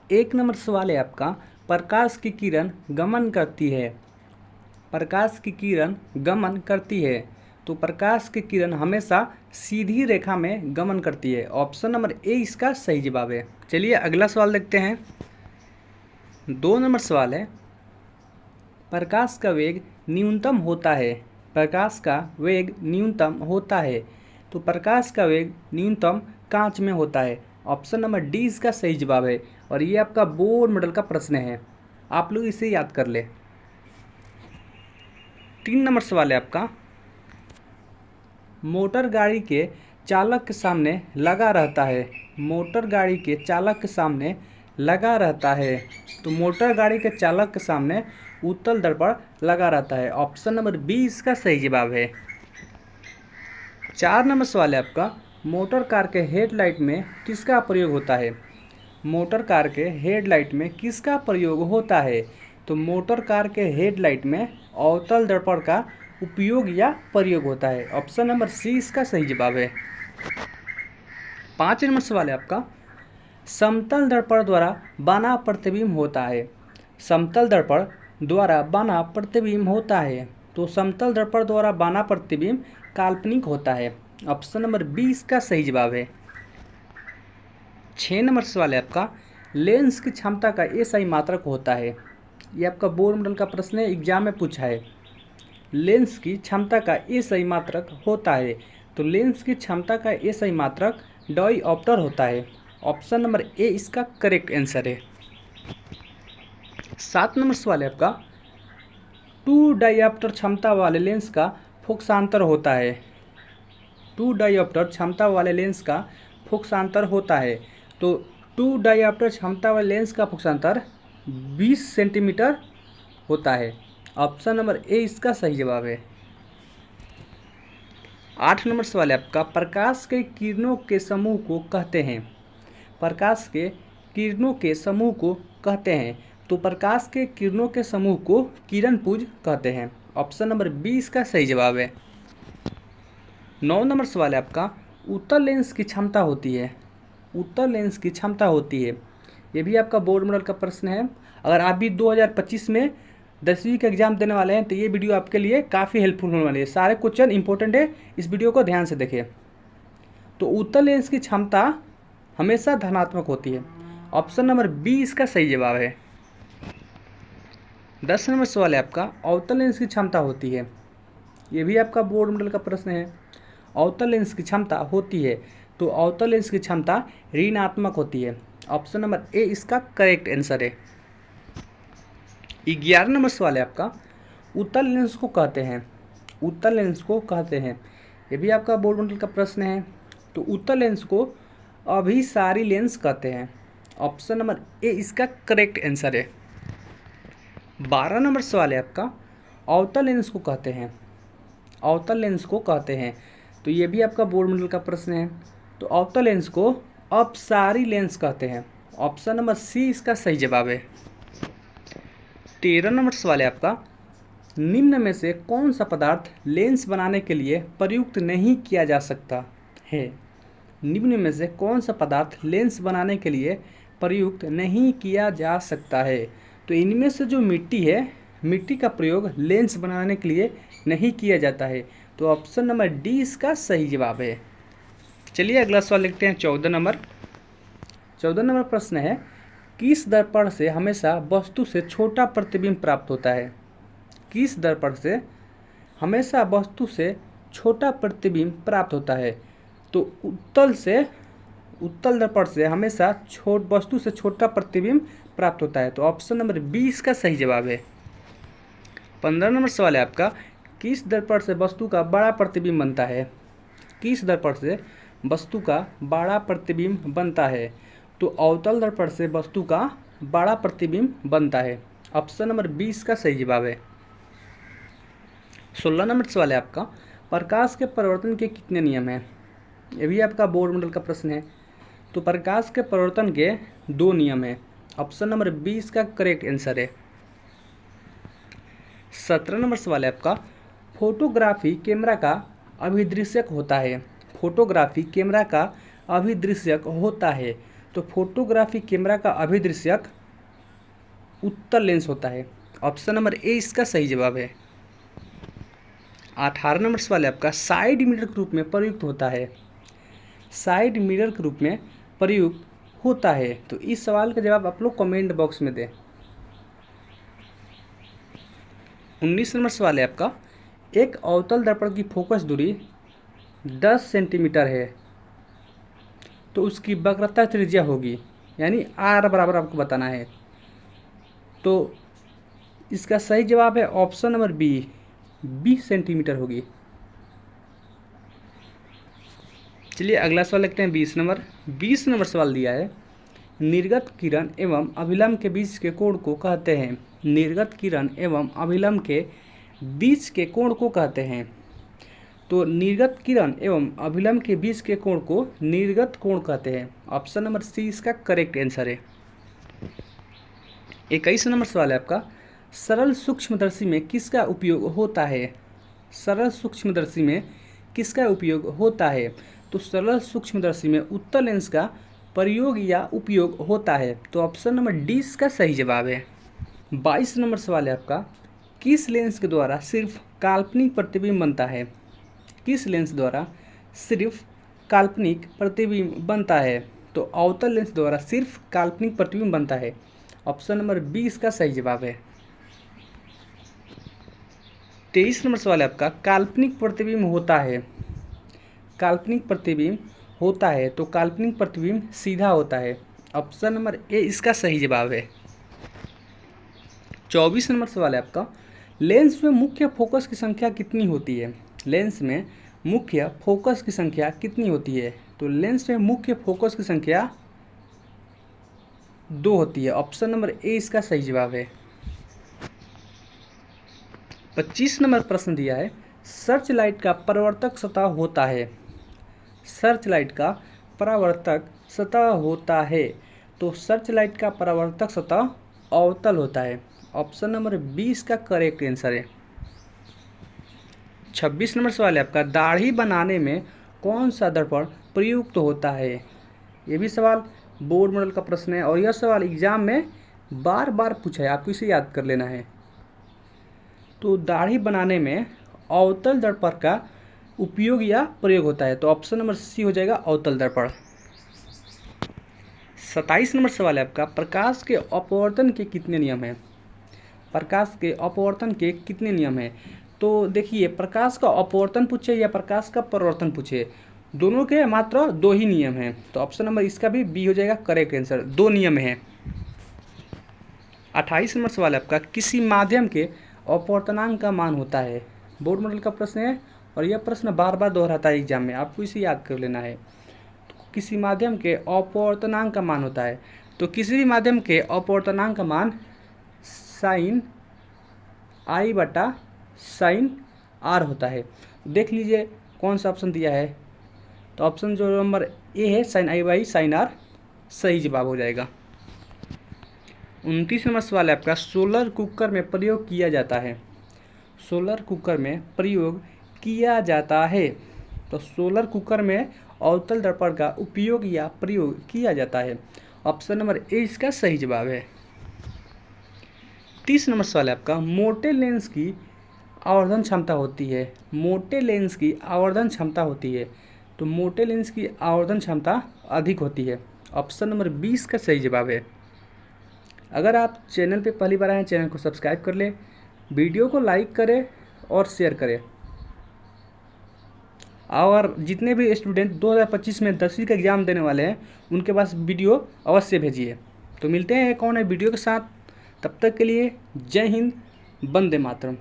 एक नंबर सवाल है आपका, प्रकाश की किरण गमन करती है। प्रकाश की किरण गमन करती है, तो प्रकाश की किरण हमेशा सीधी रेखा में गमन करती है। ऑप्शन नंबर ए इसका सही जवाब है। चलिए अगला सवाल देखते हैं। 2 नंबर सवाल है, प्रकाश का वेग न्यूनतम होता है। प्रकाश का वेग न्यूनतम होता है, तो प्रकाश का वेग न्यूनतम कांच में होता है। ऑप्शन नंबर डी इसका सही जवाब है, और ये आपका बोर्ड मॉडल का प्रश्न है, आप लोग इसे याद कर ले। 3 नंबर सवाल है आपका, मोटर गाड़ी के चालक के सामने लगा रहता है। मोटर गाड़ी के चालक के सामने लगा रहता है, तो मोटर गाड़ी के चालक के सामने उत्तल दर्पण लगा रहता है। ऑप्शन नंबर बी इसका सही जवाब है। 4 नंबर सवाल है आपका, मोटर कार के हेडलाइट में किसका प्रयोग होता है। मोटर कार के हेडलाइट में किसका प्रयोग होता है, तो मोटर कार के हेडलाइट में अवतल दर्पण का उपयोग या प्रयोग होता है। ऑप्शन नंबर सी इसका सही जवाब है। 5 नंबर सवाल है आपका, समतल दर्पण द्वारा बना प्रतिबिंब होता है। समतल दर्पण द्वारा बना प्रतिबिंब होता है, तो समतल दर्पण द्वारा बना प्रतिबिंब काल्पनिक होता है। ऑप्शन नंबर बी इसका सही जवाब है। 6 नंबर सवाल है आपका, लेंस की क्षमता का एसआई मात्रक होता है। ये आपका बोर्ड मॉडल का प्रश्न है, एग्जाम में पूछा है। लेंस की क्षमता का एसआई मात्रक होता है, तो लेंस की क्षमता का एसआई मात्रक डायऑप्टर होता है। ऑप्शन नंबर ए इसका करेक्ट आंसर है। 7 नंबर सवाल है आपका, 2 डायऑप्टर क्षमता वाले लेंस का फोकसांतर होता है। 2 डायऑप्टर क्षमता वाले लेंस का फोकसांतर होता है, तो 2 डायऑप्टर क्षमता वाले लेंस का फोकसांतर 20 सेंटीमीटर होता है। ऑप्शन नंबर ए इसका सही जवाब है। 8 नंबर सवाल है आपका, प्रकाश के किरणों के समूह को कहते हैं। प्रकाश के किरणों के समूह को कहते हैं, तो प्रकाश के किरणों के समूह को किरणपुंज कहते हैं। ऑप्शन नंबर बी इसका सही जवाब है। 9 नंबर सवाल है आपका, उत्तल लेंस की क्षमता होती है। उत्तल लेंस की क्षमता होती है, ये भी आपका बोर्ड मॉडल का प्रश्न है। अगर आप भी 2025 में 10वीं का एग्जाम देने वाले हैं तो ये वीडियो आपके लिए काफ़ी हेल्पफुल होने वाली है। सारे क्वेश्चन इंपॉर्टेंट है, इस वीडियो को ध्यान से देखें। तो उत्तल लेंस की क्षमता हमेशा धनात्मक होती है। ऑप्शन नंबर बी इसका सही जवाब है। 10 नंबर सवाल है आपका, अवतल लेंस की क्षमता होती है, ये भी आपका बोर्ड मॉडल का प्रश्न है। अवतल लेंस की क्षमता होती है, तो अवतल लेंस की क्षमता ऋणात्मक होती है। ऑप्शन नंबर ए इसका करेक्ट आंसर है। 11 नंबर सवाल है आपका, उत्तल लेंस को कहते हैं। उत्तल लेंस को कहते हैं, ये भी आपका बोर्ड मॉडल का प्रश्न है। तो उत्तल लेंस को अभिसारी लेंस कहते हैं। ऑप्शन नंबर ए इसका करेक्ट आंसर है। 12 नंबर सवाल है आपका, अवतल लेंस को कहते हैं। अवतल लेंस को कहते हैं, तो ये भी आपका बोर्ड मॉडल का प्रश्न है। तो अवतल लेंस को अपसारी लेंस कहते हैं। ऑप्शन नंबर सी इसका सही जवाब है। 13 नंबर सवाल है आपका, निम्न में से कौन सा पदार्थ लेंस बनाने के लिए प्रयुक्त नहीं किया जा सकता है। निम्न में से कौन सा पदार्थ लेंस बनाने के लिए प्रयुक्त नहीं किया जा सकता है। तो इनमें से जो मिट्टी है, मिट्टी का प्रयोग लेंस बनाने के लिए नहीं किया जाता है। तो ऑप्शन नंबर डी इसका सही जवाब है। चलिए अगला सवाल लिखते हैं। 14 नंबर प्रश्न है, किस दर्पण से हमेशा वस्तु से छोटा प्रतिबिंब प्राप्त होता है। किस दर्पण से हमेशा वस्तु से छोटा प्रतिबिंब प्राप्त होता है। तो उत्तल दर्पण से हमेशा वस्तु से छोटा प्रतिबिंब प्राप्त होता है। तो ऑप्शन नंबर बी इसका सही जवाब है। 15 नंबर सवाल है आपका, किस दर्पण से वस्तु का बड़ा प्रतिबिंब बनता है। किस दर्पण से वस्तु का बड़ा प्रतिबिंब बनता है। तो अवतल दर्पण से वस्तु का बड़ा प्रतिबिंब बनता है। ऑप्शन नंबर 20 का सही जवाब है। 16 नंबर सवाल है आपका, प्रकाश के परिवर्तन के कितने नियम हैं। ये भी आपका बोर्ड मॉडल का प्रश्न है। तो प्रकाश के परिवर्तन के 2 नियम हैं। ऑप्शन नंबर 20 का करेक्ट आंसर है। 17 नंबर सवाल है आपका, फोटोग्राफी कैमरा का अभिदृश्यक होता है। फोटोग्राफी कैमरा का अभिदृश्यक होता है। तो फोटोग्राफी कैमरा का अभिदृश्यक उत्तल लेंस होता है। ऑप्शन नंबर ए इसका सही जवाब है। 18 नंबर सवाल है आपका, साइड मिरर के रूप में प्रयुक्त होता है। साइड मिरर के रूप में प्रयुक्त होता है, तो इस सवाल का जवाब आप लोग कमेंट बॉक्स में दें। 19 नंबर सवाल है आपका, एक अवतल दर्पण की फोकस दूरी 10 सेंटीमीटर है, तो उसकी वक्रता त्रिज्या होगी, यानी आर बराबर आपको बताना है। तो इसका सही जवाब है ऑप्शन नंबर बी, 20 सेंटीमीटर होगी। चलिए अगला सवाल लिखते हैं 20 नंबर सवाल दिया है, निर्गत किरण एवं अभिलंब के बीच के कोण को कहते हैं। निर्गत किरण एवं अभिलंब के बीच के कोण को कहते हैं। तो निर्गत किरण एवं अभिलंब के बीच के कोण को निर्गत कोण कहते हैं। ऑप्शन नंबर सी इसका करेक्ट आंसर है। 21 नंबर सवाल है आपका, सरल सूक्ष्मदर्शी में किसका उपयोग होता है। सरल सूक्ष्मदर्शी में किसका उपयोग होता है। तो सरल सूक्ष्मदर्शी में उत्तल लेंस का प्रयोग या उपयोग होता है। तो ऑप्शन नंबर डी इसका सही जवाब है। 22 नंबर सवाल है आपका, किस लेंस के द्वारा सिर्फ काल्पनिक प्रतिबिंब बनता है। किस लेंस द्वारा सिर्फ काल्पनिक प्रतिबिंब बनता है। तो अवतल लेंस द्वारा सिर्फ काल्पनिक प्रतिबिंब बनता है। ऑप्शन नंबर बी इसका सही जवाब है। 23 नंबर सवाल है आपका, काल्पनिक प्रतिबिंब होता है। काल्पनिक प्रतिबिंब होता है, तो काल्पनिक प्रतिबिंब सीधा होता है। ऑप्शन नंबर ए इसका सही जवाब है। 24 नंबर सवाल है आपका, लेंस में मुख्य फोकस की संख्या कितनी होती है। लेंस में मुख्य फोकस की संख्या कितनी होती है। तो लेंस में मुख्य फोकस की संख्या 2 होती है। ऑप्शन नंबर ए इसका सही जवाब है। 25 नंबर प्रश्न दिया है, सर्च लाइट का परावर्तक सतह होता है। सर्च लाइट का परावर्तक सतह होता है, तो सर्च लाइट का परावर्तक सतह अवतल होता है। ऑप्शन नंबर 20 का करेक्ट आंसर है। 26 नंबर सवाल है आपका, दाढ़ी बनाने में कौन सा दर्पण प्रयुक्त होता है। ये भी सवाल बोर्ड मॉडल का प्रश्न है और यह सवाल एग्जाम में बार बार पूछा है, आपको इसे याद कर लेना है। तो दाढ़ी बनाने में अवतल दर्पण का उपयोग या प्रयोग होता है। तो ऑप्शन नंबर सी हो जाएगा अवतल दर्पण। 27 नंबर सवाल है आपका, प्रकाश के अपवर्तन के कितने नियम हैं। प्रकाश के अपवर्तन के कितने नियम हैं। तो देखिए, प्रकाश का अपवर्तन पूछे या प्रकाश का परावर्तन पूछे, दोनों के मात्र 2 ही नियम हैं। तो ऑप्शन नंबर इसका भी बी हो जाएगा करेक्ट आंसर, 2 नियम हैं। 28 नंबर सवाल है आपका, किसी माध्यम के अपवर्तनांक का मान होता है। बोर्ड मॉडल का प्रश्न है और यह प्रश्न बार बार दोहराता है एग्जाम में, आपको इसे याद कर लेना है। तो किसी माध्यम के अपवर्तनांक का मान होता है, तो किसी भी माध्यम के अपवर्तनांक का मान साइन आई बटा साइन आर होता है। देख लीजिए कौन सा ऑप्शन दिया है। तो ऑप्शन जो नंबर ए है sine I by sine R सही जवाब हो जाएगा। 29 नंबर सवाल है आपका, सोलर कुकर में प्रयोग किया जाता है। सोलर कुकर में प्रयोग किया जाता है, तो सोलर कुकर में अवतल दर्पण का उपयोग या प्रयोग किया जाता है। ऑप्शन नंबर ए इसका सही जवाब है। 30 नंबर सवाल है आपका, मोटे लेंस की आवर्धन क्षमता होती है। मोटे लेंस की आवर्धन क्षमता होती है, तो मोटे लेंस की आवर्धन क्षमता अधिक होती है। ऑप्शन नंबर 20 का सही जवाब है। अगर आप चैनल पे पहली बार आए हैं, चैनल को सब्सक्राइब कर ले, वीडियो को लाइक करें और शेयर करें। और जितने भी स्टूडेंट 2025 में 10वीं का एग्ज़ाम देने वाले हैं, उनके पास वीडियो अवश्य भेजिए। तो मिलते हैं एक और नए वीडियो के साथ, तब तक के लिए जय हिंद, वंदे मातरम।